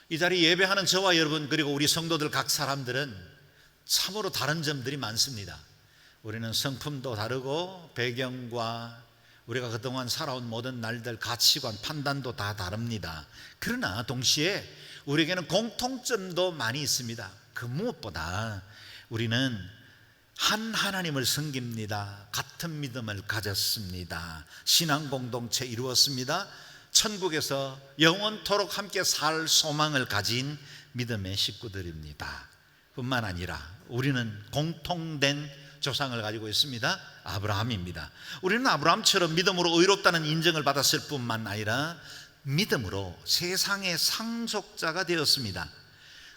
이 자리 예배하는 저와 여러분, 그리고 우리 성도들 각 사람들은 참으로 다른 점들이 많습니다. 우리는 성품도 다르고 배경과 우리가 그동안 살아온 모든 날들, 가치관, 판단도 다 다릅니다. 그러나 동시에 우리에게는 공통점도 많이 있습니다. 그 무엇보다 우리는 한 하나님을 섬깁니다. 같은 믿음을 가졌습니다. 신앙 공동체 이루었습니다. 천국에서 영원토록 함께 살 소망을 가진 믿음의 식구들입니다. 뿐만 아니라 우리는 공통된 조상을 가지고 있습니다. 아브라함입니다. 우리는 아브라함처럼 믿음으로 의롭다는 인정을 받았을 뿐만 아니라 믿음으로 세상의 상속자가 되었습니다.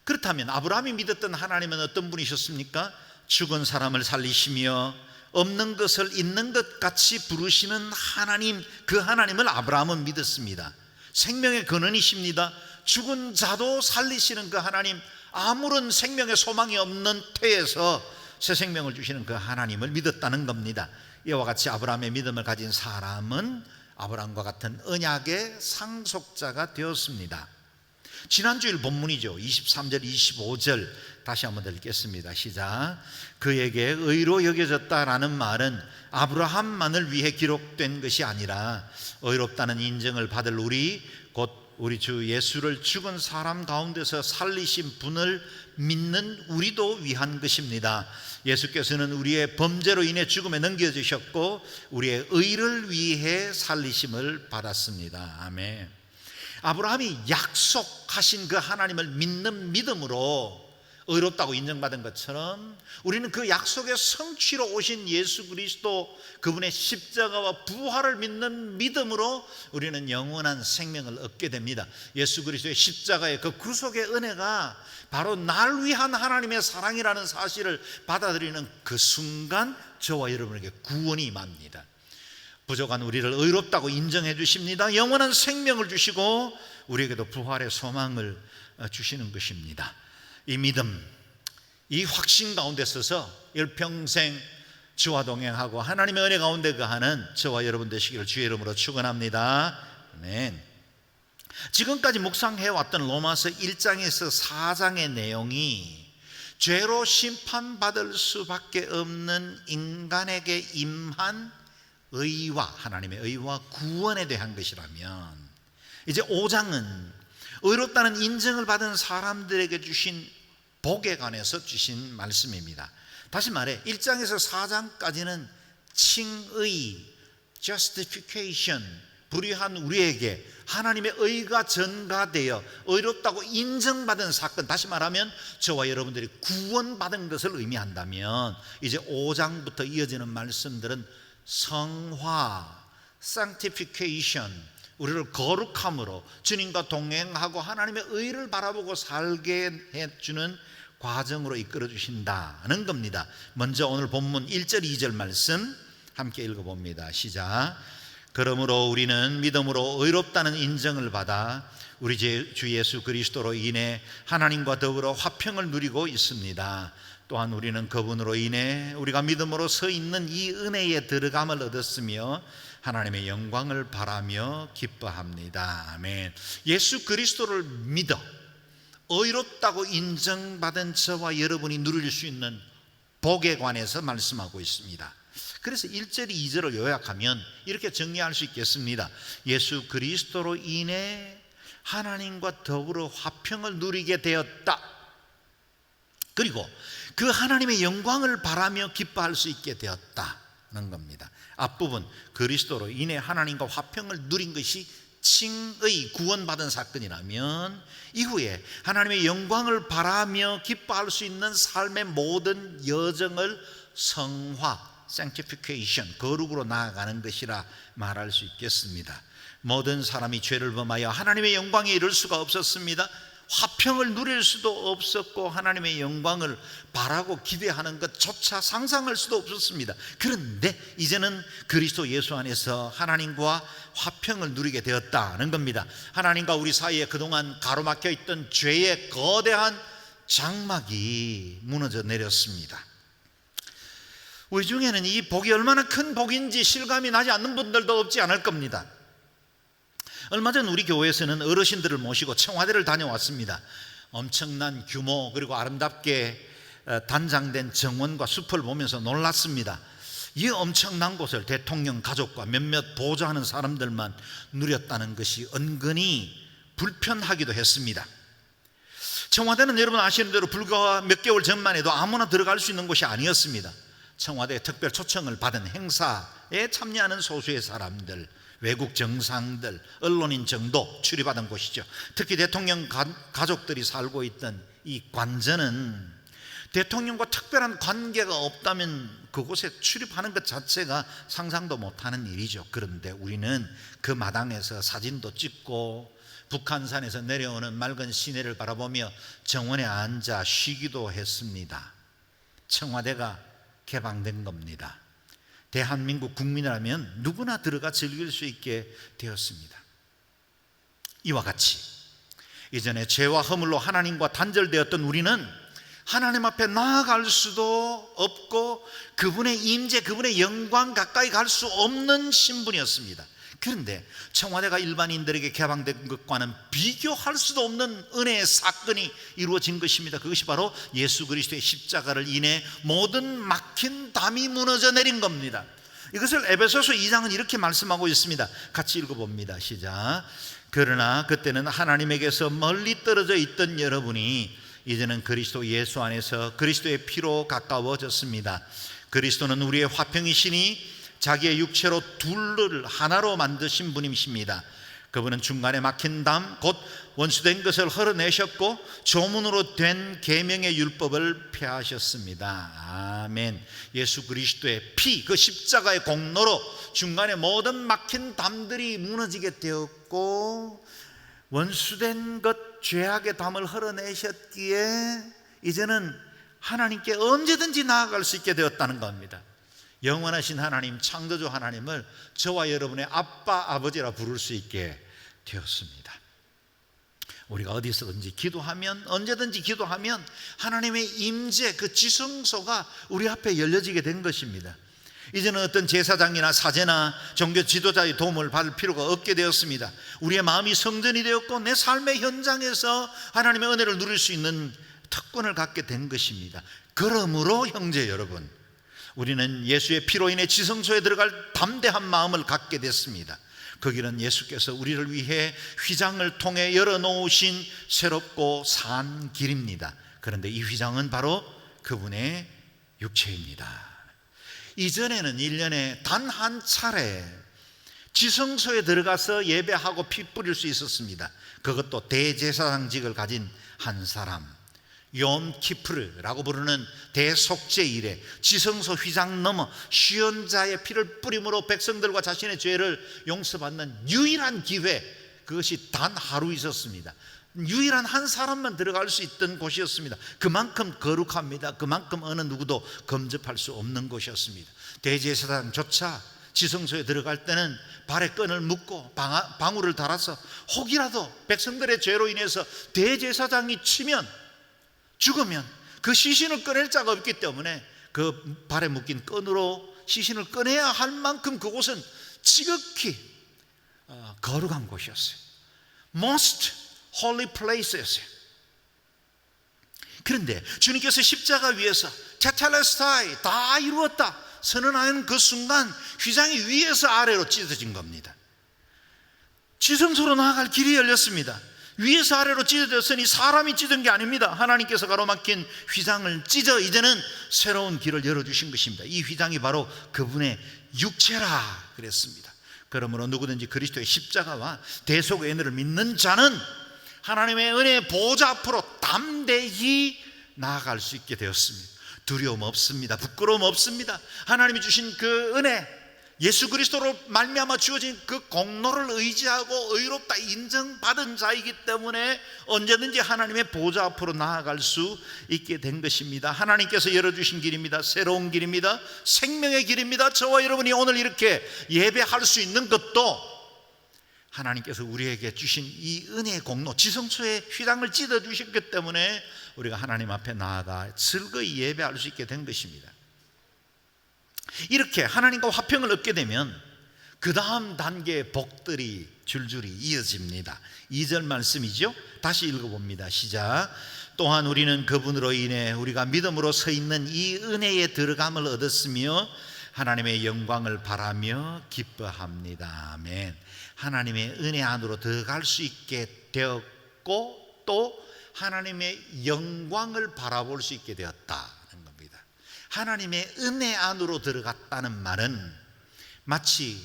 그렇다면 아브라함이 믿었던 하나님은 어떤 분이셨습니까? 죽은 사람을 살리시며 없는 것을 있는 것 같이 부르시는 하나님, 그 하나님을 아브라함은 믿었습니다. 생명의 근원이십니다. 죽은 자도 살리시는 그 하나님, 아무런 생명의 소망이 없는 태에서 새 생명을 주시는 그 하나님을 믿었다는 겁니다. 이와 같이 아브라함의 믿음을 가진 사람은 아브라함과 같은 언약의 상속자가 되었습니다. 지난주일 본문이죠. 23절 25절 다시 한번 읽겠습니다. 시작. 그에게 의로 여겨졌다라는 말은 아브라함만을 위해 기록된 것이 아니라 의롭다는 인정을 받을 우리, 곧 우리 주 예수를 죽은 사람 가운데서 살리신 분을 믿는 우리도 위한 것입니다. 예수께서는 우리의 범죄로 인해 죽음에 넘겨주셨고 우리의 의를 위해 살리심을 받았습니다. 아멘. 아브라함이 약속하신 그 하나님을 믿는 믿음으로 의롭다고 인정받은 것처럼 우리는 그 약속의 성취로 오신 예수 그리스도, 그분의 십자가와 부활을 믿는 믿음으로 우리는 영원한 생명을 얻게 됩니다. 예수 그리스도의 십자가의 그 구속의 은혜가 바로 날 위한 하나님의 사랑이라는 사실을 받아들이는 그 순간 저와 여러분에게 구원이 임합니다. 부족한 우리를 의롭다고 인정해 주십니다. 영원한 생명을 주시고 우리에게도 부활의 소망을 주시는 것입니다. 이 믿음, 이 확신 가운데 서서 일평생 주와 동행하고 하나님의 은혜 가운데 거하는 저와 여러분 되시기를 주의 이름으로 축원합니다. 아멘. 지금까지 묵상해왔던 로마서 1장에서 4장의 내용이 죄로 심판받을 수밖에 없는 인간에게 임한 의와, 하나님의 의와 구원에 대한 것이라면, 이제 5장은 의롭다는 인정을 받은 사람들에게 주신 복에 관해서 주신 말씀입니다. 다시 말해 1장에서 4장까지는 칭의, justification, 불의한 우리에게 하나님의 의가 전가되어 의롭다고 인정받은 사건, 다시 말하면 저와 여러분들이 구원받은 것을 의미한다면, 이제 5장부터 이어지는 말씀들은 성화, sanctification, 우리를 거룩함으로 주님과 동행하고 하나님의 의를 바라보고 살게 해주는 과정으로 이끌어 주신다는 겁니다. 먼저 오늘 본문 1절 2절 말씀 함께 읽어봅니다. 시작. 그러므로 우리는 믿음으로 의롭다는 인정을 받아 우리 주 예수 그리스도로 인해 하나님과 더불어 화평을 누리고 있습니다. 또한 우리는 그분으로 인해 우리가 믿음으로 서 있는 이 은혜에 들어감을 얻었으며 하나님의 영광을 바라며 기뻐합니다. 아멘. 예수 그리스도를 믿어 의롭다고 인정받은 저와 여러분이 누릴 수 있는 복에 관해서 말씀하고 있습니다. 그래서 1절 2절을 요약하면 이렇게 정리할 수 있겠습니다. 예수 그리스도로 인해 하나님과 더불어 화평을 누리게 되었다. 그리고 그 하나님의 영광을 바라며 기뻐할 수 있게 되었다는 겁니다. 앞부분 그리스도로 인해 하나님과 화평을 누린 것이 칭의, 구원받은 사건이라면 이후에 하나님의 영광을 바라며 기뻐할 수 있는 삶의 모든 여정을 성화, sanctification, 거룩으로 나아가는 것이라 말할 수 있겠습니다. 모든 사람이 죄를 범하여 하나님의 영광에 이를 수가 없었습니다. 화평을 누릴 수도 없었고 하나님의 영광을 바라고 기대하는 것조차 상상할 수도 없었습니다. 그런데 이제는 그리스도 예수 안에서 하나님과 화평을 누리게 되었다는 겁니다. 하나님과 우리 사이에 그동안 가로막혀 있던 죄의 거대한 장막이 무너져 내렸습니다. 우리 중에는 이 복이 얼마나 큰 복인지 실감이 나지 않는 분들도 없지 않을 겁니다. 얼마 전 우리 교회에서는 어르신들을 모시고 청와대를 다녀왔습니다. 엄청난 규모 그리고 아름답게 단장된 정원과 숲을 보면서 놀랐습니다. 이 엄청난 곳을 대통령 가족과 몇몇 보좌하는 사람들만 누렸다는 것이 은근히 불편하기도 했습니다. 청와대는 여러분 아시는 대로 불과 몇 개월 전만 해도 아무나 들어갈 수 있는 곳이 아니었습니다. 청와대의 특별 초청을 받은 행사에 참여하는 소수의 사람들, 외국 정상들, 언론인 정도 출입하던 곳이죠. 특히 대통령 가족들이 살고 있던 이 관저는 대통령과 특별한 관계가 없다면 그곳에 출입하는 것 자체가 상상도 못하는 일이죠. 그런데 우리는 그 마당에서 사진도 찍고 북한산에서 내려오는 맑은 시내를 바라보며 정원에 앉아 쉬기도 했습니다. 청와대가 개방된 겁니다. 대한민국 국민이라면 누구나 들어가 즐길 수 있게 되었습니다. 이와 같이 이전에 죄와 허물로 하나님과 단절되었던 우리는 하나님 앞에 나아갈 수도 없고 그분의 임재, 그분의 영광 가까이 갈 수 없는 신분이었습니다. 그런데 청와대가 일반인들에게 개방된 것과는 비교할 수도 없는 은혜의 사건이 이루어진 것입니다. 그것이 바로 예수 그리스도의 십자가를 인해 모든 막힌 담이 무너져 내린 겁니다. 이것을 에베소서 2장은 이렇게 말씀하고 있습니다. 같이 읽어봅니다. 시작. 그러나 그때는 하나님에게서 멀리 떨어져 있던 여러분이 이제는 그리스도 예수 안에서 그리스도의 피로 가까워졌습니다. 그리스도는 우리의 화평이시니 자기의 육체로 둘을 하나로 만드신 분이십니다. 그분은 중간에 막힌 담 곧 원수된 것을 헐어내셨고 조문으로 된 계명의 율법을 폐하셨습니다. 아멘. 예수 그리스도의 피, 그 십자가의 공로로 중간에 모든 막힌 담들이 무너지게 되었고 원수된 것 죄악의 담을 헐어내셨기에 이제는 하나님께 언제든지 나아갈 수 있게 되었다는 겁니다. 영원하신 하나님, 창조주 하나님을 저와 여러분의 아빠, 아버지라 부를 수 있게 되었습니다. 우리가 어디서든지 기도하면, 언제든지 기도하면 하나님의 임재, 그 지성소가 우리 앞에 열려지게 된 것입니다. 이제는 어떤 제사장이나 사제나 종교 지도자의 도움을 받을 필요가 없게 되었습니다. 우리의 마음이 성전이 되었고 내 삶의 현장에서 하나님의 은혜를 누릴 수 있는 특권을 갖게 된 것입니다. 그러므로 형제 여러분, 우리는 예수의 피로 인해 지성소에 들어갈 담대한 마음을 갖게 됐습니다. 그 길은 예수께서 우리를 위해 휘장을 통해 열어놓으신 새롭고 산 길입니다. 그런데 이 휘장은 바로 그분의 육체입니다. 이전에는 1년에 단 한 차례 지성소에 들어가서 예배하고 피 뿌릴 수 있었습니다. 그것도 대제사장직을 가진 한 사람, 욤키프르라고 부르는 대속죄일에 지성소 휘장 넘어 시언자의 피를 뿌림으로 백성들과 자신의 죄를 용서받는 유일한 기회, 그것이 단 하루 있었습니다. 유일한 한 사람만 들어갈 수 있던 곳이었습니다. 그만큼 거룩합니다. 그만큼 어느 누구도 범접할 수 없는 곳이었습니다. 대제사장조차 지성소에 들어갈 때는 발에 끈을 묶고 방울을 달아서 혹이라도 백성들의 죄로 인해서 대제사장이 치면, 죽으면 그 시신을 꺼낼 자가 없기 때문에 그 발에 묶인 끈으로 시신을 꺼내야 할 만큼 그곳은 지극히 거룩한 곳이었어요. Most holy places. 그런데 주님께서 십자가 위에서 테텔레스타이, 다 이루었다 선언하는 그 순간 휘장이 위에서 아래로 찢어진 겁니다. 지성소로 나아갈 길이 열렸습니다. 위에서 아래로 찢어졌으니 사람이 찢은 게 아닙니다. 하나님께서 가로막힌 휘장을 찢어 이제는 새로운 길을 열어주신 것입니다. 이 휘장이 바로 그분의 육체라 그랬습니다. 그러므로 누구든지 그리스도의 십자가와 대속의 은혜를 믿는 자는 하나님의 은혜의 보좌 앞으로 담대히 나아갈 수 있게 되었습니다. 두려움 없습니다. 부끄러움 없습니다. 하나님이 주신 그 은혜, 예수 그리스도로 말미암아 주어진 그 공로를 의지하고 의롭다 인정받은 자이기 때문에 언제든지 하나님의 보좌 앞으로 나아갈 수 있게 된 것입니다. 하나님께서 열어주신 길입니다. 새로운 길입니다. 생명의 길입니다. 저와 여러분이 오늘 이렇게 예배할 수 있는 것도 하나님께서 우리에게 주신 이 은혜의 공로, 지성소의 휘장을 찢어 주셨기 때문에 우리가 하나님 앞에 나아가 즐거이 예배할 수 있게 된 것입니다. 이렇게 하나님과 화평을 얻게 되면 그 다음 단계의 복들이 줄줄이 이어집니다. 2절 말씀이죠. 다시 읽어봅니다. 시작. 또한 우리는 그분으로 인해 우리가 믿음으로 서 있는 이 은혜에 들어감을 얻었으며 하나님의 영광을 바라며 기뻐합니다. 아멘. 하나님의 은혜 안으로 들어갈 수 있게 되었고 또 하나님의 영광을 바라볼 수 있게 되었다는 겁니다. 하나님의 은혜 안으로 들어갔다는 말은 마치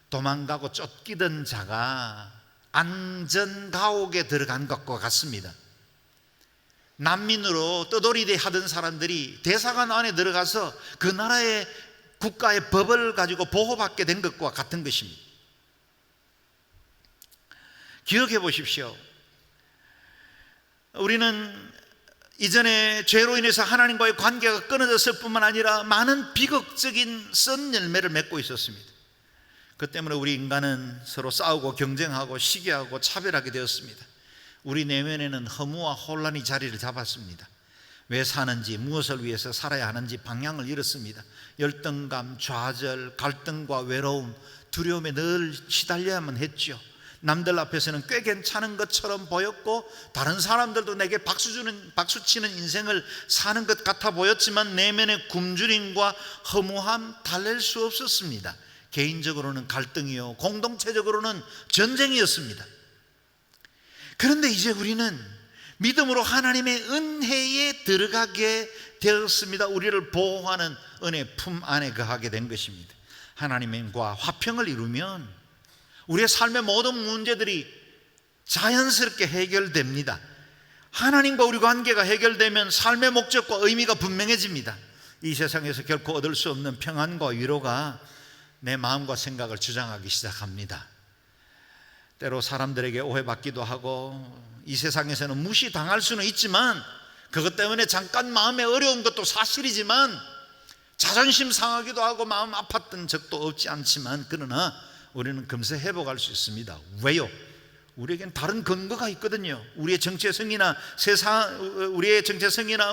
도망가고 쫓기던 자가 안전가옥에 들어간 것과 같습니다. 난민으로 떠돌이 하던 사람들이 대사관 안에 들어가서 그 나라의 국가의 법을 가지고 보호받게 된 것과 같은 것입니다. 기억해 보십시오. 우리는 이전에 죄로 인해서 하나님과의 관계가 끊어졌을 뿐만 아니라 많은 비극적인 썬 열매를 맺고 있었습니다. 그 때문에 우리 인간은 서로 싸우고 경쟁하고 시기하고 차별하게 되었습니다. 우리 내면에는 허무와 혼란이 자리를 잡았습니다. 왜 사는지, 무엇을 위해서 살아야 하는지 방향을 잃었습니다. 열등감, 좌절, 갈등과 외로움, 두려움에 늘 시달려야만 했죠. 남들 앞에서는 꽤 괜찮은 것처럼 보였고 다른 사람들도 내게 박수치는 인생을 사는 것 같아 보였지만 내면의 굶주림과 허무함 달랠 수 없었습니다. 개인적으로는 갈등이요, 공동체적으로는 전쟁이었습니다. 그런데 이제 우리는 믿음으로 하나님의 은혜에 들어가게 되었습니다. 우리를 보호하는 은혜 품 안에 거하게 된 것입니다. 하나님과 화평을 이루면 우리의 삶의 모든 문제들이 자연스럽게 해결됩니다. 하나님과 우리 관계가 해결되면 삶의 목적과 의미가 분명해집니다. 이 세상에서 결코 얻을 수 없는 평안과 위로가 내 마음과 생각을 주장하기 시작합니다. 때로 사람들에게 오해받기도 하고 이 세상에서는 무시당할 수는 있지만 그것 때문에 잠깐 마음에 어려운 것도 사실이지만 자존심 상하기도 하고 마음 아팠던 적도 없지 않지만 그러나 우리는 금세 회복할 수 있습니다. 왜요? 우리에겐 다른 근거가 있거든요. 우리의 정체성이나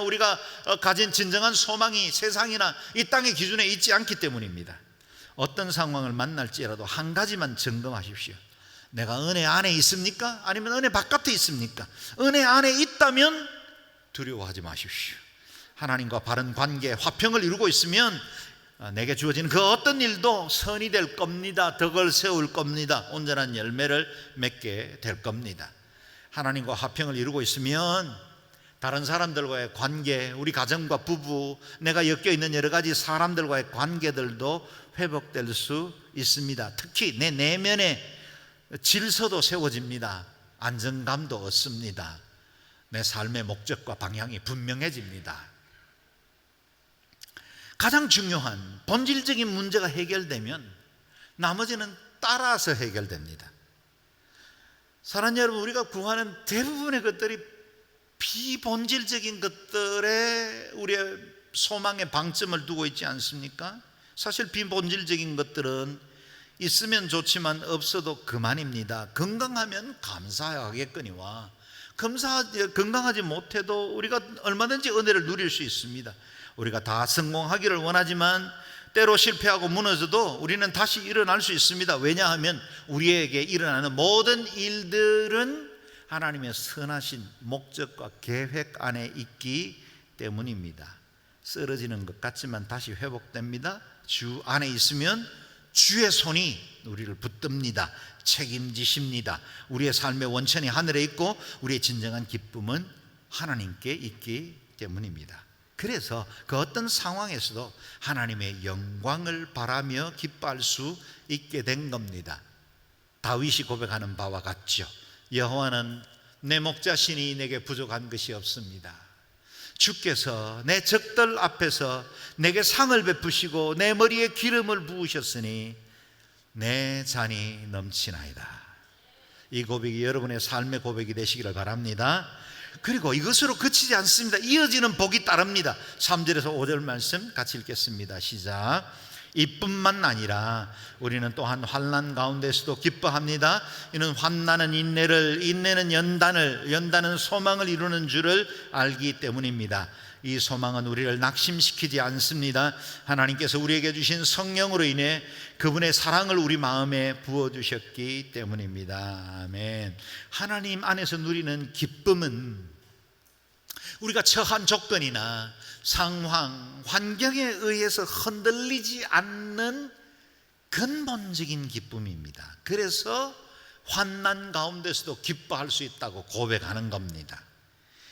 우리가 가진 진정한 소망이 세상이나 이 땅의 기준에 있지 않기 때문입니다. 어떤 상황을 만날지라도 한 가지만 점검하십시오. 내가 은혜 안에 있습니까? 아니면 은혜 바깥에 있습니까? 은혜 안에 있다면 두려워하지 마십시오. 하나님과 바른 관계, 화평을 이루고 있으면 내게 주어지는 그 어떤 일도 선이 될 겁니다. 덕을 세울 겁니다. 온전한 열매를 맺게 될 겁니다. 하나님과 화평을 이루고 있으면 다른 사람들과의 관계, 우리 가정과 부부, 내가 엮여 있는 여러 가지 사람들과의 관계들도 회복될 수 있습니다. 특히 내 내면에 질서도 세워집니다. 안정감도 얻습니다. 내 삶의 목적과 방향이 분명해집니다. 가장 중요한 본질적인 문제가 해결되면 나머지는 따라서 해결됩니다. 사랑하는 여러분, 우리가 구하는 대부분의 것들이 비본질적인 것들에 우리의 소망의 방점을 두고 있지 않습니까? 사실 비본질적인 것들은 있으면 좋지만 없어도 그만입니다. 건강하면 감사하겠거니와 건강하지 못해도 우리가 얼마든지 은혜를 누릴 수 있습니다. 우리가 다 성공하기를 원하지만 때로 실패하고 무너져도 우리는 다시 일어날 수 있습니다. 왜냐하면 우리에게 일어나는 모든 일들은 하나님의 선하신 목적과 계획 안에 있기 때문입니다. 쓰러지는 것 같지만 다시 회복됩니다. 주 안에 있으면 주의 손이 우리를 붙듭니다. 책임지십니다. 우리의 삶의 원천이 하늘에 있고 우리의 진정한 기쁨은 하나님께 있기 때문입니다. 그래서 그 어떤 상황에서도 하나님의 영광을 바라며 기뻐할 수 있게 된 겁니다. 다윗이 고백하는 바와 같죠. 여호와는 내 목자시니 내게 부족한 것이 없습니다. 주께서 내 적들 앞에서 내게 상을 베푸시고 내 머리에 기름을 부으셨으니 내 잔이 넘치나이다. 이 고백이 여러분의 삶의 고백이 되시기를 바랍니다. 그리고 이것으로 그치지 않습니다. 이어지는 복이 따릅니다. 3절에서 5절 말씀 같이 읽겠습니다. 시작. 이뿐만 아니라 우리는 또한 환난 가운데서도 기뻐합니다. 이는 환난은 인내를, 인내는 연단을, 연단은 소망을 이루는 줄을 알기 때문입니다. 이 소망은 우리를 낙심시키지 않습니다. 하나님께서 우리에게 주신 성령으로 인해 그분의 사랑을 우리 마음에 부어주셨기 때문입니다. 아멘. 하나님 안에서 누리는 기쁨은 우리가 처한 조건이나 상황, 환경에 의해서 흔들리지 않는 근본적인 기쁨입니다. 그래서 환난 가운데서도 기뻐할 수 있다고 고백하는 겁니다.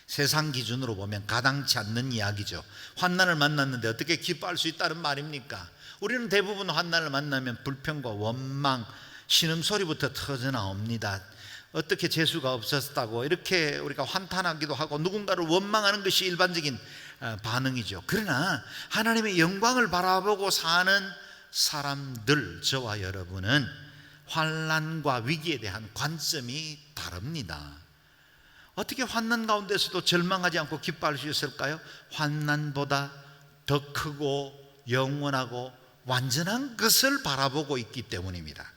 세상 기준으로 보면 가당치 않는 이야기죠. 환난을 만났는데 어떻게 기뻐할 수 있다는 말입니까? 우리는 대부분 환난을 만나면 불평과 원망, 신음소리부터 터져나옵니다. 어떻게 재수가 없었다고 이렇게 우리가 환탄하기도 하고 누군가를 원망하는 것이 일반적인 반응이죠. 그러나 하나님의 영광을 바라보고 사는 사람들, 저와 여러분은 환난과 위기에 대한 관점이 다릅니다. 어떻게 환난 가운데서도 절망하지 않고 기뻐할 수 있을까요? 환난보다 더 크고 영원하고 완전한 것을 바라보고 있기 때문입니다.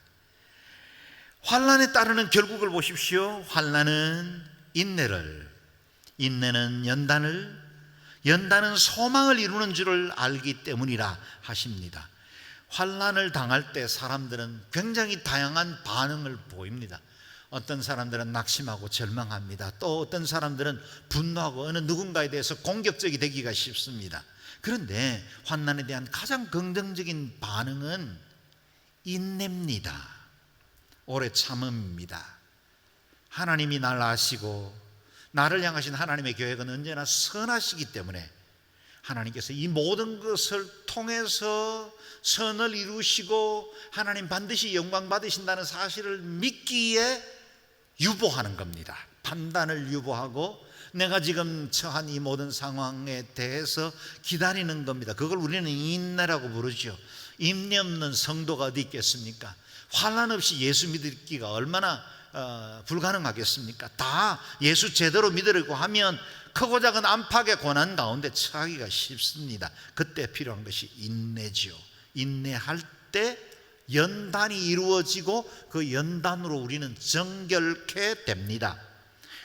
환난에 따르는 결국을 보십시오. 환난은 인내를, 인내는 연단을, 연단은 소망을 이루는 줄을 알기 때문이라 하십니다. 환난을 당할 때 사람들은 굉장히 다양한 반응을 보입니다. 어떤 사람들은 낙심하고 절망합니다. 또 어떤 사람들은 분노하고 어느 누군가에 대해서 공격적이 되기가 쉽습니다. 그런데 환난에 대한 가장 긍정적인 반응은 인내입니다. 오래 참음입니다. 하나님이 날 아시고 나를 향하신 하나님의 계획은 언제나 선하시기 때문에 하나님께서 이 모든 것을 통해서 선을 이루시고 하나님 반드시 영광 받으신다는 사실을 믿기에 유보하는 겁니다. 판단을 유보하고 내가 지금 처한 이 모든 상황에 대해서 기다리는 겁니다. 그걸 우리는 인내라고 부르죠. 인내 없는 성도가 어디 있겠습니까? 환난 없이 예수 믿기가 얼마나 불가능하겠습니까? 다 예수 제대로 믿으려고 하면 크고 작은 안팎의 고난 가운데 처하기가 쉽습니다. 그때 필요한 것이 인내죠. 인내할 때 연단이 이루어지고 그 연단으로 우리는 정결케 됩니다.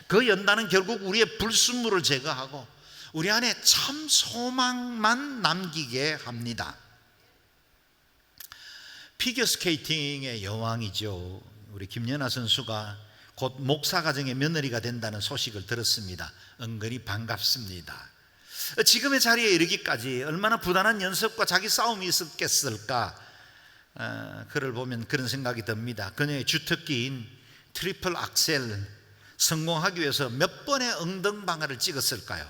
그 연단은 결국 우리의 불순물을 제거하고 우리 안에 참 소망만 남기게 합니다. 피겨스케이팅의 여왕이죠. 우리 김연아 선수가 곧 목사가정의 며느리가 된다는 소식을 들었습니다. 은근히 반갑습니다. 지금의 자리에 이르기까지 얼마나 부단한 연습과 자기 싸움이 있었겠을까. 그를 보면 그런 생각이 듭니다. 그녀의 주특기인 트리플 악셀 성공하기 위해서 몇 번의 엉덩방아를 찍었을까요?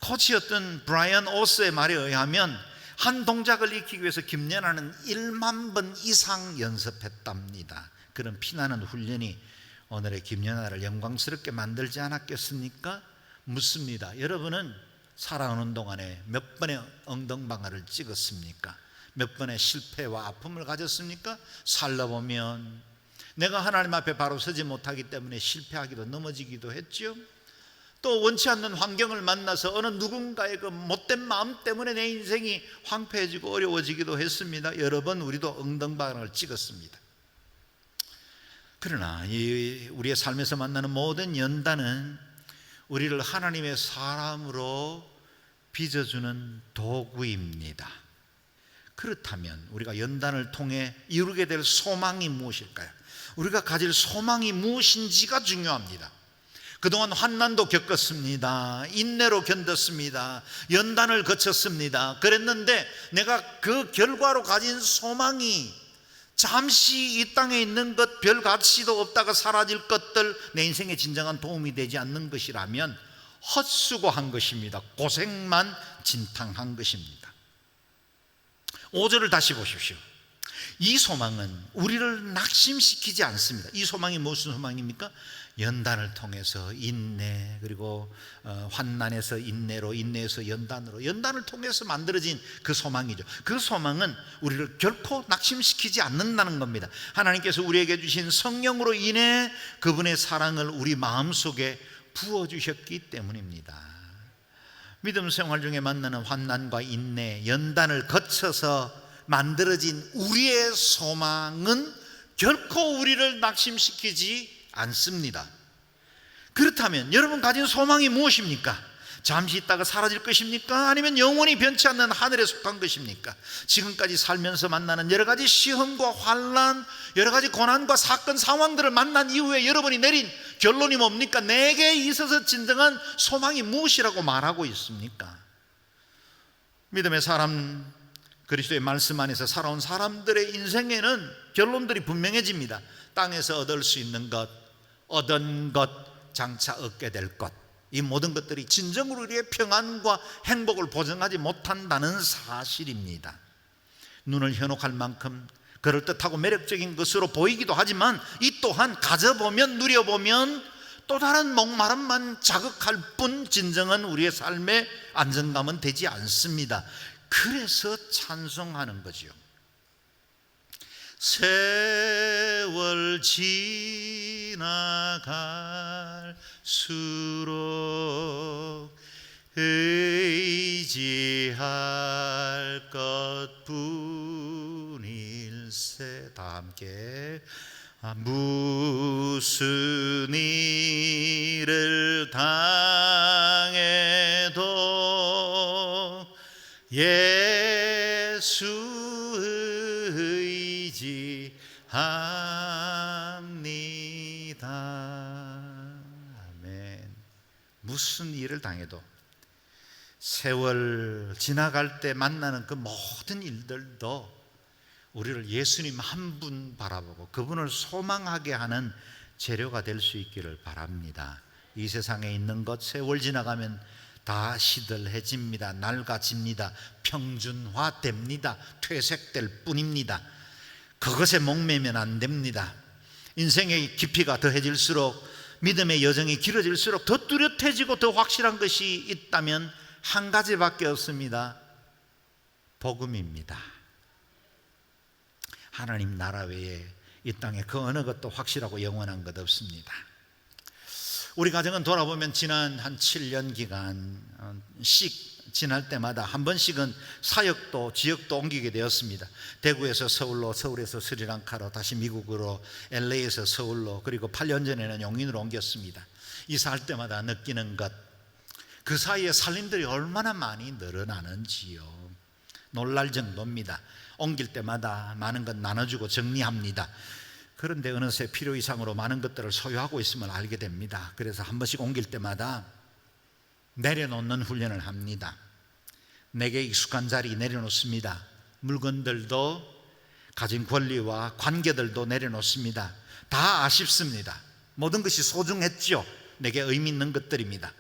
코치였던 브라이언 오스의 말에 의하면 한 동작을 익히기 위해서 김연아는 1만 번 이상 연습했답니다. 그런 피나는 훈련이 오늘의 김연아를 영광스럽게 만들지 않았겠습니까? 묻습니다. 여러분은 살아오는 동안에 몇 번의 엉덩방아를 찍었습니까? 몇 번의 실패와 아픔을 가졌습니까? 살다보면 내가 하나님 앞에 바로 서지 못하기 때문에 실패하기도 넘어지기도 했죠. 또 원치 않는 환경을 만나서 어느 누군가의 그 못된 마음 때문에 내 인생이 황폐해지고 어려워지기도 했습니다. 여러 번 우리도 엉덩방아를 찍었습니다. 그러나 우리의 삶에서 만나는 모든 연단은 우리를 하나님의 사람으로 빚어주는 도구입니다. 그렇다면 우리가 연단을 통해 이루게 될 소망이 무엇일까요? 우리가 가질 소망이 무엇인지가 중요합니다. 그동안 환난도 겪었습니다. 인내로 견뎠습니다. 연단을 거쳤습니다. 그랬는데 내가 그 결과로 가진 소망이 잠시 이 땅에 있는 것, 별 가치도 없다가 사라질 것들, 내 인생에 진정한 도움이 되지 않는 것이라면 헛수고한 것입니다. 고생만 진탕한 것입니다. 5절을 다시 보십시오. 이 소망은 우리를 낙심시키지 않습니다. 이 소망이 무슨 소망입니까? 연단을 통해서 인내, 그리고 환난에서 인내로, 인내에서 연단으로, 연단을 통해서 만들어진 그 소망이죠. 그 소망은 우리를 결코 낙심시키지 않는다는 겁니다. 하나님께서 우리에게 주신 성령으로 인해 그분의 사랑을 우리 마음속에 부어주셨기 때문입니다. 믿음 생활 중에 만나는 환난과 인내, 연단을 거쳐서 만들어진 우리의 소망은 결코 우리를 낙심시키지 않습니다. 그렇다면 여러분 가진 소망이 무엇입니까? 잠시 있다가 사라질 것입니까? 아니면 영원히 변치 않는 하늘에 속한 것입니까? 지금까지 살면서 만나는 여러 가지 시험과 환난, 여러 가지 고난과 사건 상황들을 만난 이후에 여러분이 내린 결론이 뭡니까? 내게 있어서 진정한 소망이 무엇이라고 말하고 있습니까? 믿음의 사람, 그리스도의 말씀 안에서 살아온 사람들의 인생에는 결론들이 분명해집니다. 땅에서 얻을 수 있는 것, 얻은 것, 장차 얻게 될 것, 이 모든 것들이 진정으로 우리의 평안과 행복을 보장하지 못한다는 사실입니다. 눈을 현혹할 만큼 그럴듯하고 매력적인 것으로 보이기도 하지만 이 또한 가져보면, 누려보면 또 다른 목마름만 자극할 뿐 진정한 우리의 삶의 안정감은 되지 않습니다. 그래서 찬송하는 거죠. 세월 지나갈수록 의지할 것뿐일세. 다 함께. 무슨 일을 당해도 예수 의지합니다. 아멘. 무슨 일을 당해도, 세월 지나갈 때 만나는 그 모든 일들도 우리를 예수님 한 분 바라보고 그분을 소망하게 하는 재료가 될 수 있기를 바랍니다. 이 세상에 있는 것 세월 지나가면 다 시들해집니다. 낡아집니다. 평준화됩니다. 퇴색될 뿐입니다. 그것에 목매면 안 됩니다. 인생의 깊이가 더해질수록, 믿음의 여정이 길어질수록 더 뚜렷해지고 더 확실한 것이 있다면 한 가지밖에 없습니다. 복음입니다. 하나님 나라 외에 이 땅에 그 어느 것도 확실하고 영원한 것 없습니다. 우리 가정은 돌아보면 지난 한 7년 기간씩 지날 때마다 한 번씩은 사역도 지역도 옮기게 되었습니다. 대구에서 서울로, 서울에서 스리랑카로, 다시 미국으로, LA에서 서울로, 그리고 8년 전에는 용인으로 옮겼습니다. 이사할 때마다 느끼는 것, 그 사이에 살림들이 얼마나 많이 늘어나는지요. 놀랄 정도입니다. 옮길 때마다 많은 것 나눠주고 정리합니다. 그런데 어느새 필요 이상으로 많은 것들을 소유하고 있음을 알게 됩니다. 그래서 한 번씩 옮길 때마다 내려놓는 훈련을 합니다. 내게 익숙한 자리 내려놓습니다. 물건들도, 가진 권리와 관계들도 내려놓습니다. 다 아쉽습니다. 모든 것이 소중했죠. 내게 의미 있는 것들입니다.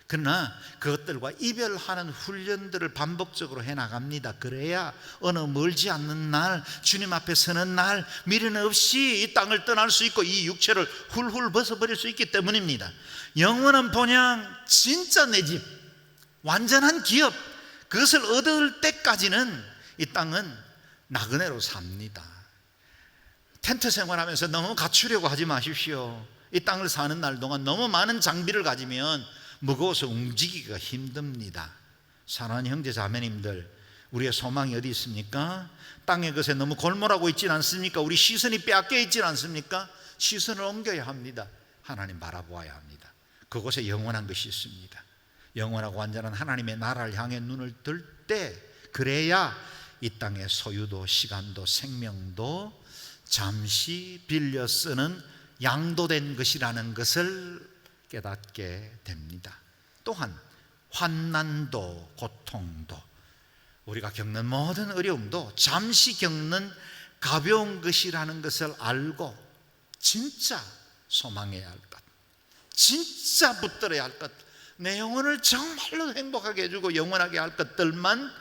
그러나 그것들과 이별하는 훈련들을 반복적으로 해나갑니다. 그래야 어느 멀지 않는 날, 주님 앞에 서는 날, 미련 없이 이 땅을 떠날 수 있고 이 육체를 훌훌 벗어버릴 수 있기 때문입니다. 영원한 본향, 진짜 내 집, 완전한 기업, 그것을 얻을 때까지는 이 땅은 나그네로 삽니다. 텐트 생활하면서 너무 갖추려고 하지 마십시오. 이 땅을 사는 날 동안 너무 많은 장비를 가지면 무거워서 움직이기가 힘듭니다. 사랑하는 형제 자매님들, 우리의 소망이 어디 있습니까? 땅의 것에 너무 골몰하고 있지는 않습니까? 우리 시선이 빼앗겨 있지는 않습니까? 시선을 옮겨야 합니다. 하나님 바라보아야 합니다. 그곳에 영원한 것이 있습니다. 영원하고 완전한 하나님의 나라를 향해 눈을 들 때, 그래야 이 땅의 소유도 시간도 생명도 잠시 빌려 쓰는 양도된 것이라는 것을 깨닫게 됩니다. 또한 환난도 고통도, 우리가 겪는 모든 어려움도 잠시 겪는 가벼운 것이라는 것을 알고 진짜 소망해야 할 것, 진짜 붙들어야 할 것, 내 영혼을 정말로 행복하게 해주고 영원하게 할 것들만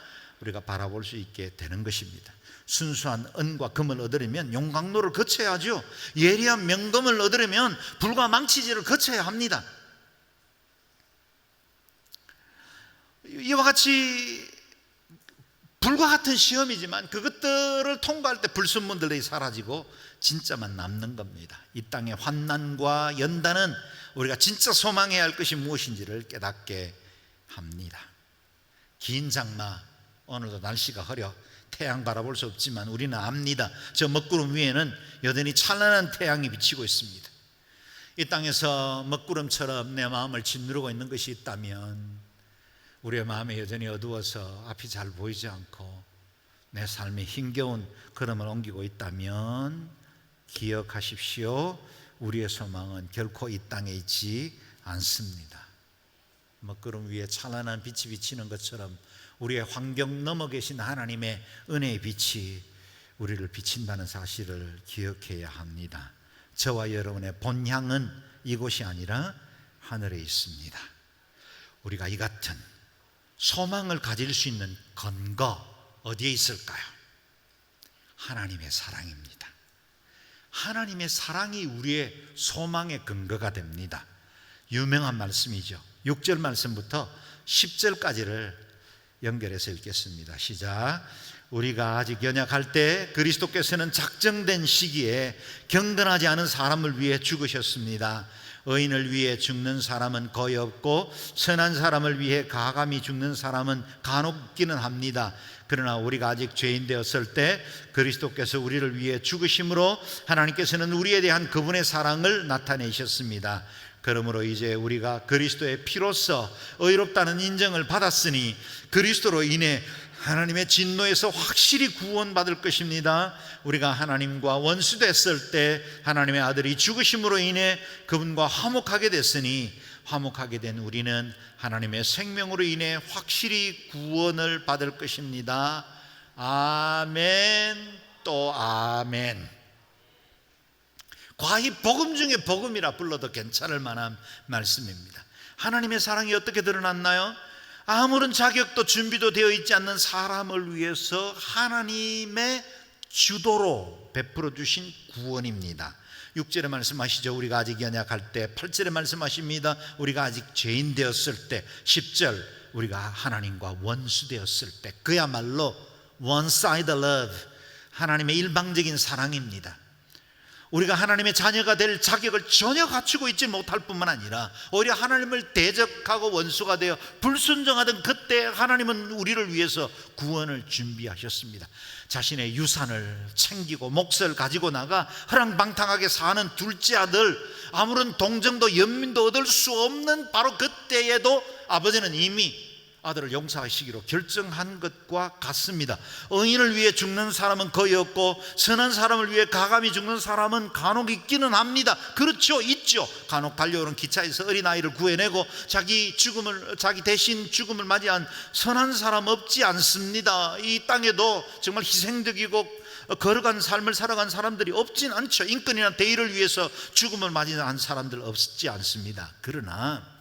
우리가 바라볼 수 있게 되는 것입니다. 순수한 은과 금을 얻으려면 용광로를 거쳐야 하죠. 예리한 명금을 얻으려면 불과 망치질을 거쳐야 합니다. 이와 같이 불과 같은 시험이지만 그것들을 통과할 때 불순물들이 사라지고 진짜만 남는 겁니다. 이 땅의 환난과 연단은 우리가 진짜 소망해야 할 것이 무엇인지를 깨닫게 합니다. 긴 장마, 오늘도 날씨가 흐려 태양 바라볼 수 없지만 우리는 압니다. 저 먹구름 위에는 여전히 찬란한 태양이 비치고 있습니다. 이 땅에서 먹구름처럼 내 마음을 짓누르고 있는 것이 있다면 우리의 마음이 여전히 어두워서 앞이 잘 보이지 않고 내 삶에 힘겨운 걸음을 옮기고 있다면 기억하십시오. 우리의 소망은 결코 이 땅에 있지 않습니다. 먹구름 위에 찬란한 빛이 비치는 것처럼 우리의 환경 넘어 계신 하나님의 은혜의 빛이 우리를 비친다는 사실을 기억해야 합니다. 저와 여러분의 본향은 이곳이 아니라 하늘에 있습니다. 우리가 이 같은 소망을 가질 수 있는 근거 어디에 있을까요? 하나님의 사랑입니다. 하나님의 사랑이 우리의 소망의 근거가 됩니다. 유명한 말씀이죠. 6절 말씀부터 10절까지를 연결해서 읽겠습니다. 시작. 우리가 아직 연약할 때 그리스도께서는 작정된 시기에 경건하지 않은 사람을 위해 죽으셨습니다. 의인을 위해 죽는 사람은 거의 없고 선한 사람을 위해 가감히 죽는 사람은 간혹 있기는 합니다. 그러나 우리가 아직 죄인 되었을 때 그리스도께서 우리를 위해 죽으심으로 하나님께서는 우리에 대한 그분의 사랑을 나타내셨습니다. 그러므로 이제 우리가 그리스도의 피로써 의롭다는 인정을 받았으니 그리스도로 인해 하나님의 진노에서 확실히 구원받을 것입니다. 우리가 하나님과 원수됐을 때 하나님의 아들이 죽으심으로 인해 그분과 화목하게 됐으니 화목하게 된 우리는 하나님의 생명으로 인해 확실히 구원을 받을 것입니다. 아멘 또 아멘. 과히 복음 중에 복음이라 불러도 괜찮을 만한 말씀입니다. 하나님의 사랑이 어떻게 드러났나요? 아무런 자격도 준비도 되어 있지 않는 사람을 위해서 하나님의 주도로 베풀어 주신 구원입니다. 6절에 말씀하시죠. 우리가 아직 연약할 때. 8절에 말씀하십니다. 우리가 아직 죄인 되었을 때. 10절 우리가 하나님과 원수 되었을 때. 그야말로 one-sided love, 하나님의 일방적인 사랑입니다. 우리가 하나님의 자녀가 될 자격을 전혀 갖추고 있지 못할 뿐만 아니라 오히려 하나님을 대적하고 원수가 되어 불순종하던 그때 하나님은 우리를 위해서 구원을 준비하셨습니다. 자신의 유산을 챙기고 몫을 가지고 나가 허랑방탕하게 사는 둘째 아들, 아무런 동정도 연민도 얻을 수 없는 바로 그때에도 아버지는 이미 아들을 용서하시기로 결정한 것과 같습니다. 의인을 위해 죽는 사람은 거의 없고 선한 사람을 위해 가감히 죽는 사람은 간혹 있기는 합니다. 그렇죠, 있죠. 간혹 달려오는 기차에서 어린아이를 구해내고 자기 대신 죽음을 맞이한 선한 사람 없지 않습니다. 이 땅에도 정말 희생적이고 걸어간 삶을 살아간 사람들이 없진 않죠. 인권이나 대의를 위해서 죽음을 맞이한 사람들 없지 않습니다. 그러나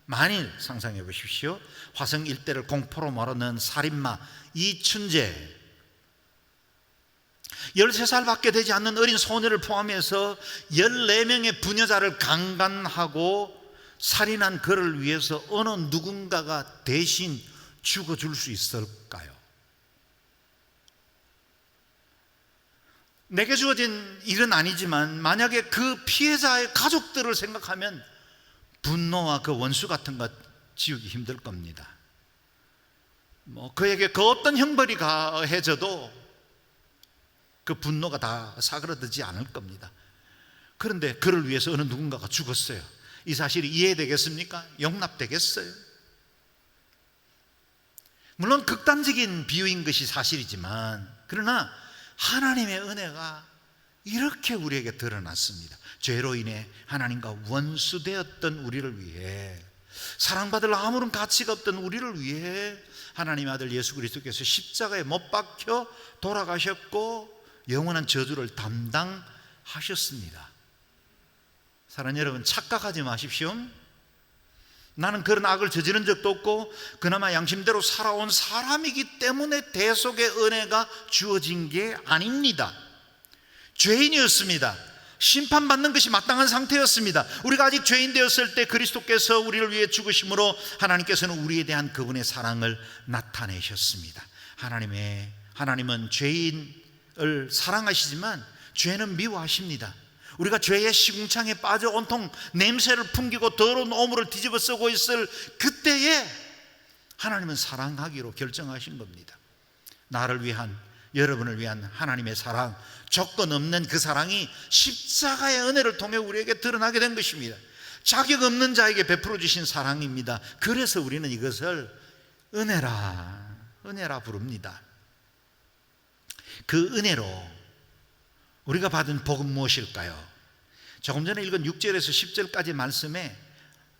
만일 상상해 보십시오. 화성 일대를 공포로 몰아넣은 살인마 이춘재, 13살밖에 되지 않는 어린 소녀를 포함해서 14명의 부녀자를 강간하고 살인한 그를 위해서 어느 누군가가 대신 죽어줄 수 있을까요? 내게 주어진 일은 아니지만 만약에 그 피해자의 가족들을 생각하면 분노와 그 원수 같은 것 지우기 힘들 겁니다. 그에게 그 어떤 형벌이 가해져도 그 분노가 다 사그러들지 않을 겁니다. 그런데 그를 위해서 어느 누군가가 죽었어요. 이 사실이 이해되겠습니까? 용납되겠어요? 물론 극단적인 비유인 것이 사실이지만 그러나 하나님의 은혜가 이렇게 우리에게 드러났습니다. 죄로 인해 하나님과 원수되었던 우리를 위해, 사랑받을 아무런 가치가 없던 우리를 위해 하나님의 아들 예수 그리스도께서 십자가에 못 박혀 돌아가셨고 영원한 저주를 담당하셨습니다. 사랑하는 여러분, 착각하지 마십시오. 나는 그런 악을 저지른 적도 없고 그나마 양심대로 살아온 사람이기 때문에 대속의 은혜가 주어진 게 아닙니다. 죄인이었습니다. 심판받는 것이 마땅한 상태였습니다. 우리가 아직 죄인 되었을 때 그리스도께서 우리를 위해 죽으심으로 하나님께서는 우리에 대한 그분의 사랑을 나타내셨습니다. 하나님은 죄인을 사랑하시지만 죄는 미워하십니다. 우리가 죄의 시궁창에 빠져 온통 냄새를 풍기고 더러운 오물을 뒤집어 쓰고 있을 그때에 하나님은 사랑하기로 결정하신 겁니다. 나를 위한, 여러분을 위한 하나님의 사랑, 조건 없는 그 사랑이 십자가의 은혜를 통해 우리에게 드러나게 된 것입니다. 자격 없는 자에게 베풀어 주신 사랑입니다. 그래서 우리는 이것을 은혜라 부릅니다. 그 은혜로 우리가 받은 복은 무엇일까요? 조금 전에 읽은 6절에서 10절까지 말씀에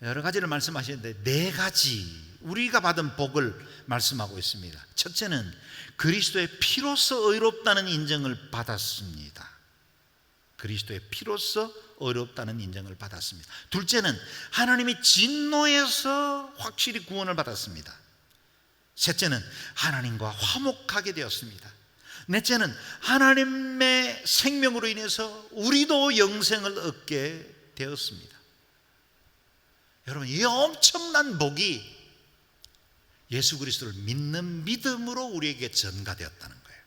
여러 가지를 말씀하시는데 네 가지 우리가 받은 복을 말씀하고 있습니다. 첫째는 그리스도의 피로서 의롭다는 인정을 받았습니다. 그리스도의 피로서 의롭다는 인정을 받았습니다. 둘째는 하나님의 진노에서 확실히 구원을 받았습니다. 셋째는 하나님과 화목하게 되었습니다. 넷째는 하나님의 생명으로 인해서 우리도 영생을 얻게 되었습니다. 여러분, 이 엄청난 복이 예수 그리스도를 믿는 믿음으로 우리에게 전가되었다는 거예요.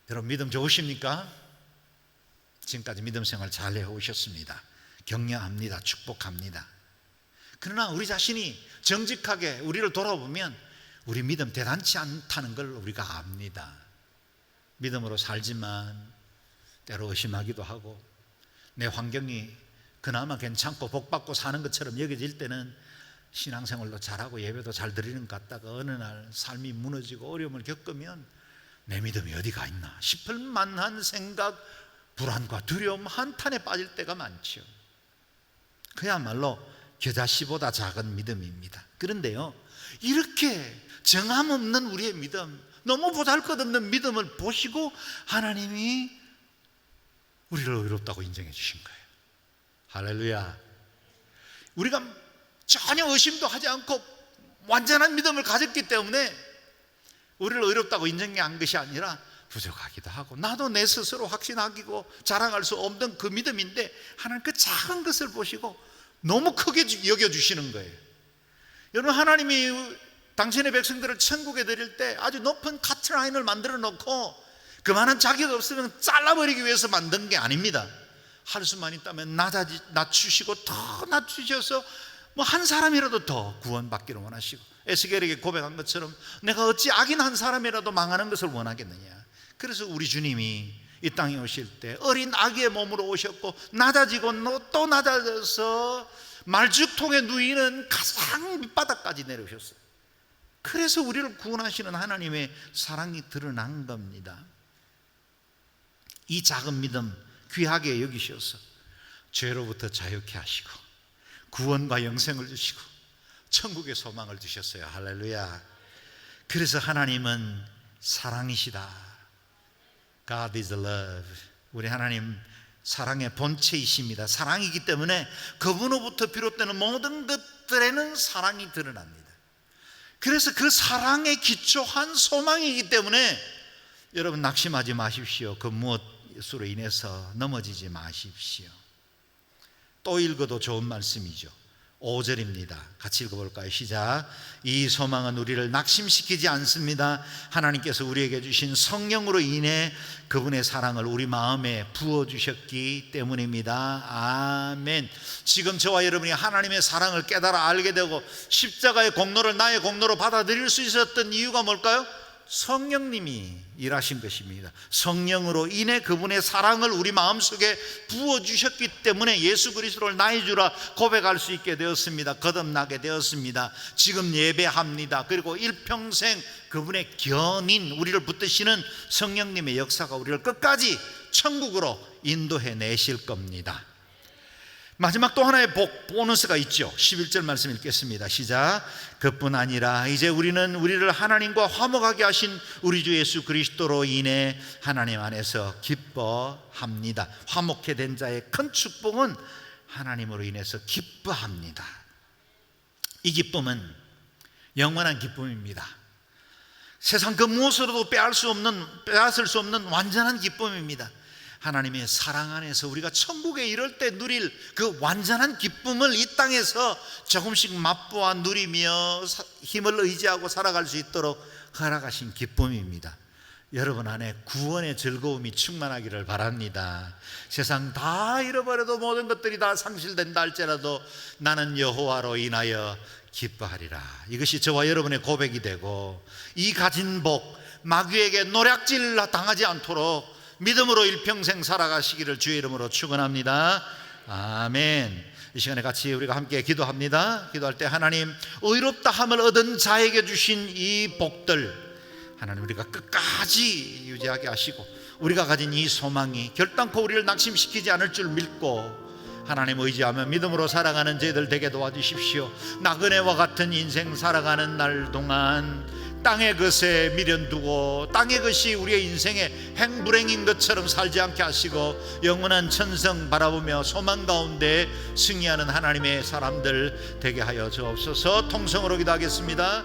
여러분, 믿음 좋으십니까? 지금까지 믿음 생활 잘 해오셨습니다. 격려합니다. 축복합니다. 그러나 우리 자신이 정직하게 우리를 돌아보면 우리 믿음 대단치 않다는 걸 우리가 압니다. 믿음으로 살지만 때로 의심하기도 하고 내 환경이 그나마 괜찮고 복받고 사는 것처럼 여겨질 때는 신앙생활도 잘하고 예배도 잘 드리는 것 같다가 어느 날 삶이 무너지고 어려움을 겪으면 내 믿음이 어디가 있나 싶을 만한 생각, 불안과 두려움 한탄에 빠질 때가 많죠. 그야말로 겨자씨보다 작은 믿음입니다. 그런데요, 이렇게 정함 없는 우리의 믿음, 너무 보잘것없는 믿음을 보시고 하나님이 우리를 의롭다고 인정해 주신 거예요. 할렐루야. 우리가 전혀 의심도 하지 않고 완전한 믿음을 가졌기 때문에 우리를 의롭다고 인정한 것이 아니라 부족하기도 하고 나도 내 스스로 확신하기고 자랑할 수 없는 그 믿음인데 하나님 그 작은 것을 보시고 너무 크게 여겨주시는 거예요. 여러분, 하나님이 당신의 백성들을 천국에 드릴 때 아주 높은 카트라인을 만들어 놓고 그만한 자격 없으면 잘라버리기 위해서 만든 게 아닙니다. 할 수만 있다면 낮추시고 더 낮추셔서 뭐 한 사람이라도 더 구원받기를 원하시고 에스겔에게 고백한 것처럼 내가 어찌 악인 한 사람이라도 망하는 것을 원하겠느냐. 그래서 우리 주님이 이 땅에 오실 때 어린 아기의 몸으로 오셨고 낮아지고 또 낮아져서 말죽통에 누이는 가장 밑바닥까지 내려오셨어요. 그래서 우리를 구원하시는 하나님의 사랑이 드러난 겁니다. 이 작은 믿음 귀하게 여기셔서 죄로부터 자유케 하시고 구원과 영생을 주시고 천국의 소망을 주셨어요. 할렐루야. 그래서 하나님은 사랑이시다. God is love. 우리 하나님 사랑의 본체이십니다. 사랑이기 때문에 그분으로부터 비롯되는 모든 것들에는 사랑이 드러납니다. 그래서 그 사랑에 기초한 소망이기 때문에 여러분 낙심하지 마십시오. 그 무엇으로 인해서 넘어지지 마십시오. 또 읽어도 좋은 말씀이죠. 5절입니다. 같이 읽어볼까요? 시작. 이 소망은 우리를 낙심시키지 않습니다. 하나님께서 우리에게 주신 성령으로 인해 그분의 사랑을 우리 마음에 부어주셨기 때문입니다. 아멘. 지금 저와 여러분이 하나님의 사랑을 깨달아 알게 되고 십자가의 공로를 나의 공로로 받아들일 수 있었던 이유가 뭘까요? 성령님이 일하신 것입니다. 성령으로 인해 그분의 사랑을 우리 마음속에 부어주셨기 때문에 예수 그리스도를 나의 주라 고백할 수 있게 되었습니다. 거듭나게 되었습니다. 지금 예배합니다. 그리고 일평생 그분의 견인, 우리를 붙드시는 성령님의 역사가 우리를 끝까지 천국으로 인도해 내실 겁니다. 마지막 또 하나의 복, 보너스가 있죠. 11절 말씀 읽겠습니다. 시작. 그뿐 아니라 이제 우리를 하나님과 화목하게 하신 우리 주 예수 그리스도로 인해 하나님 안에서 기뻐합니다. 화목해 된 자의 큰 축복은 하나님으로 인해서 기뻐합니다. 이 기쁨은 영원한 기쁨입니다. 세상 그 무엇으로도 빼앗을 수 없는 완전한 기쁨입니다. 하나님의 사랑 안에서 우리가 천국에 이를 때 누릴 그 완전한 기쁨을 이 땅에서 조금씩 맛보아 누리며 힘을 의지하고 살아갈 수 있도록 허락하신 기쁨입니다. 여러분 안에 구원의 즐거움이 충만하기를 바랍니다. 세상 다 잃어버려도 모든 것들이 다 상실된다 할지라도 나는 여호와로 인하여 기뻐하리라. 이것이 저와 여러분의 고백이 되고, 이 가진 복 마귀에게 노략질 당하지 않도록 믿음으로 일평생 살아가시기를 주의 이름으로 축원합니다. 아멘. 이 시간에 같이 우리가 함께 기도합니다. 기도할 때 하나님, 의롭다 함을 얻은 자에게 주신 이 복들 하나님 우리가 끝까지 유지하게 하시고, 우리가 가진 이 소망이 결단코 우리를 낙심시키지 않을 줄 믿고 하나님 의지하며 믿음으로 살아가는 저희들 되게 도와주십시오. 나그네와 같은 인생 살아가는 날 동안 땅의 것에 미련두고 땅의 것이 우리의 인생의 행불행인 것처럼 살지 않게 하시고, 영원한 천성 바라보며 소망 가운데 승리하는 하나님의 사람들 되게 하여 주옵소서. 통성으로 기도하겠습니다.